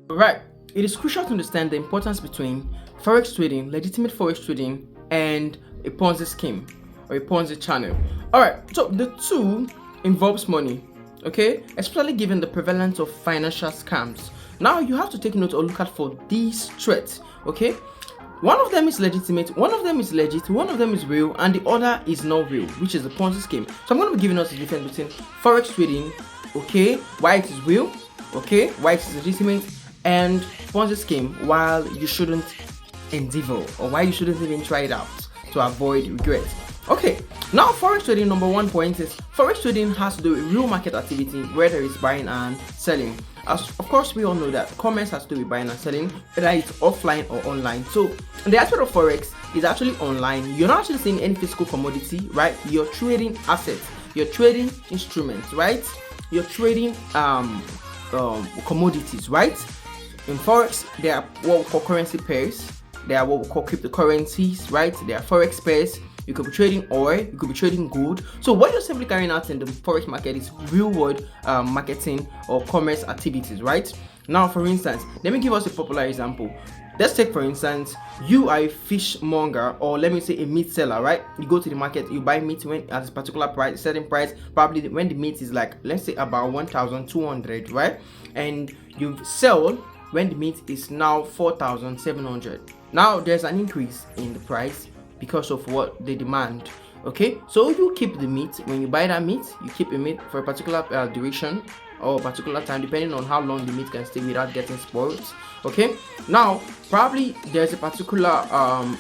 Right. It is crucial to understand the importance between forex trading, legitimate forex trading, and a Ponzi scheme or a Ponzi channel. All right. So the two involves money, okay? Especially given the prevalence of financial scams. Now you have to take note or look out for these threats, okay? One of them is legitimate, one of them is legit, one of them is real, and the other is not real, which is the Ponzi scheme. So I'm going to be giving us the difference between forex trading, okay, why it is real, okay, why it is legitimate, and Ponzi scheme, while you shouldn't endeavor or why you shouldn't even try it out to avoid regret. Okay, now forex trading, number one point is forex trading has to do with real market activity where there is buying and selling. As of course we all know that commerce has to do with buying and selling, whether it's offline or online. So the aspect of forex is actually online. You're not actually seeing any physical commodity, right? You're trading assets, you're trading instruments, right? You're trading commodities, right? In forex, there are what we call currency pairs. There are what we call cryptocurrencies, right? There are forex pairs. You could be trading oil, you could be trading gold. So what you're simply carrying out in the forex market is real world marketing or commerce activities, right? Now, for instance, let me give us a popular example. Let's take, for instance, you are a fishmonger, or let me say a meat seller, right? You go to the market, you buy meat when at a particular price, a certain price, probably when the meat is like, let's say about 1,200, right? And you sell when the meat is now 4,700. Now there's an increase in the price because of what they demand. Okay, so you keep the meat. When you buy that meat, you keep the meat for a particular duration or a particular time, depending on how long the meat can stay without getting spoiled. Okay, now probably there's a particular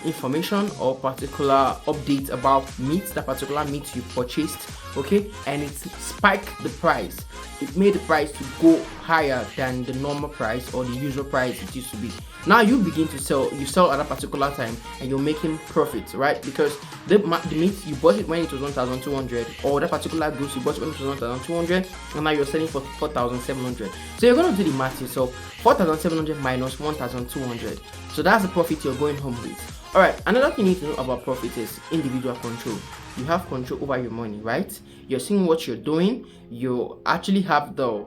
information or particular update about meat, that particular meat you purchased, okay, and it spiked the price. It made the price to go higher than the normal price or the usual price it used to be. Now you begin to sell, you sell at a particular time and you're making profits, right? Because the meat, you bought it when it was 1,200, or that particular goods you bought it when it was 1,200, and now you're selling for 4,700. So you're going to do the math yourself. 4,700 minus 1,200. So that's the profit you're going home with. All right, another thing you need to know about profit is individual control. You have control over your money, right? You're seeing what you're doing. You actually have the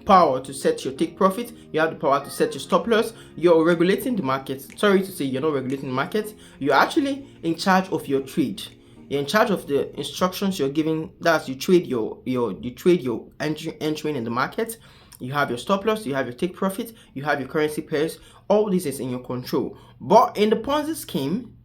power to set your take profit. You have the power to set your stop loss. You're regulating the market. Sorry to say, you're not regulating the market. You're actually in charge of your trade. You're in charge of the instructions you're giving. That's you trade your entering in the market. You have your stop loss, you have your take profit, you have your currency pairs. All this is in your control. But in the Ponzi scheme,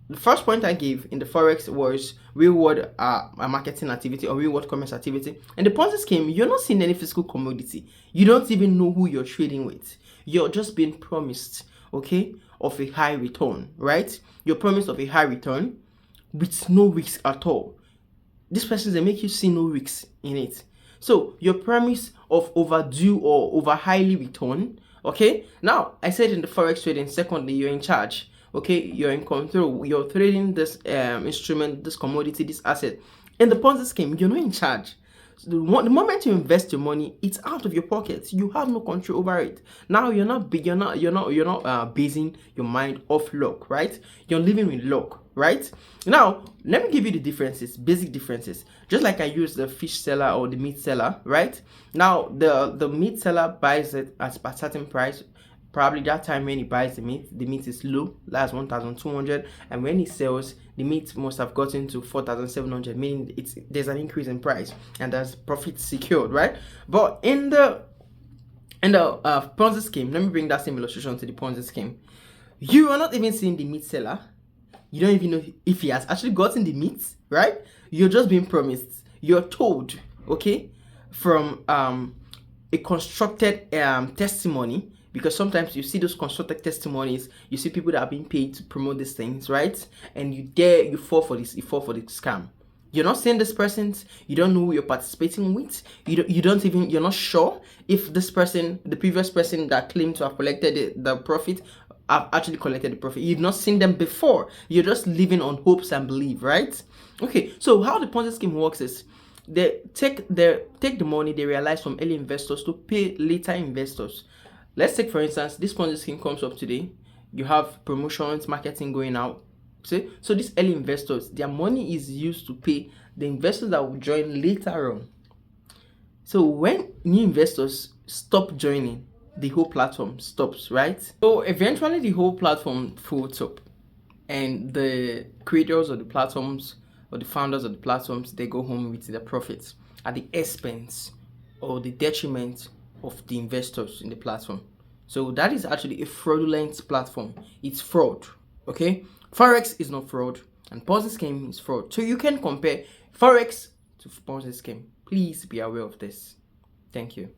the first point I gave in the forex was real world marketing activity or real world commerce activity. In the Ponzi scheme, you're not seeing any physical commodity. You don't even know who you're trading with. You're just being promised, okay, of a high return, right? You're promised of a high return with no risk at all. This person, they make you see no risks in it. So your promise of overdue or over highly return, okay? Now, I said in the forex trading, secondly, you're in charge, okay? You're in control. You're trading this instrument, this commodity, this asset. In the Ponzi scheme, you're not in charge. So the moment you invest your money, it's out of your pocket. You have no control over it. Now you're not basing your mind off luck, right? You're living with luck, right? Now let me give you the differences, basic differences. Just like I used the fish seller or the meat seller, right? Now the meat seller buys it at a certain price. Probably that time when he buys the meat is low, that's 1,200, and when he sells, the meat must have gotten to 4,700, meaning there's an increase in price and there's profit secured, right? But in the Ponzi scheme, let me bring that same illustration to the Ponzi scheme. You are not even seeing the meat seller. You don't even know if he has actually gotten the meat, right? You're just being promised. You're told, okay, from a constructed testimony. Because sometimes you see those constructed testimonies, you see people that are being paid to promote these things, right? And you fall for the scam. You're not seeing this person, you don't know who you're participating with, you're not sure if this person, the previous person that claimed to have collected the profit, have actually collected the profit. You've not seen them before. You're just living on hopes and belief, right? Okay, so how the Ponzi scheme works is they take the money they realize from early investors to pay later investors. Let's take, for instance, this Ponzi scheme comes up today. You have promotions, marketing going out. See? So these early investors, their money is used to pay the investors that will join later on. So when new investors stop joining, the whole platform stops, right? So eventually the whole platform folds up, and the creators of the platforms or the founders of the platforms, they go home with their profits at the expense or the detriment of the investors in the platform. So that is actually a fraudulent platform. It's fraud. Okay, Forex is not fraud, and Ponzi scheme is fraud. So you can compare Forex to Ponzi scheme. Please be aware of this. Thank you.